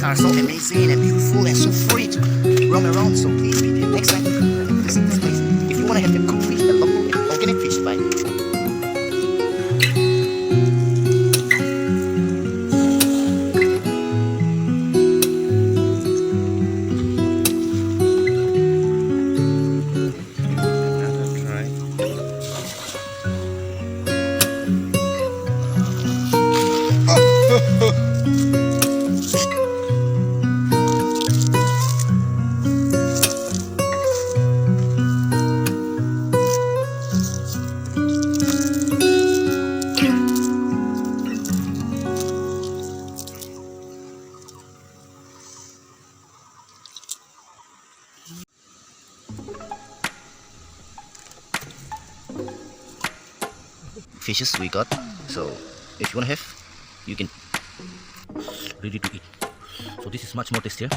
are so amazing and beautiful and so free to roam around. So please be there next time to visit this place. If you want to have a complete and local and organic fish by fishes we got. So if you want to have, you can ready to eat. So this is much more tastier.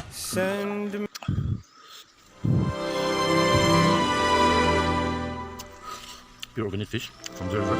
Pure organic fish from the river.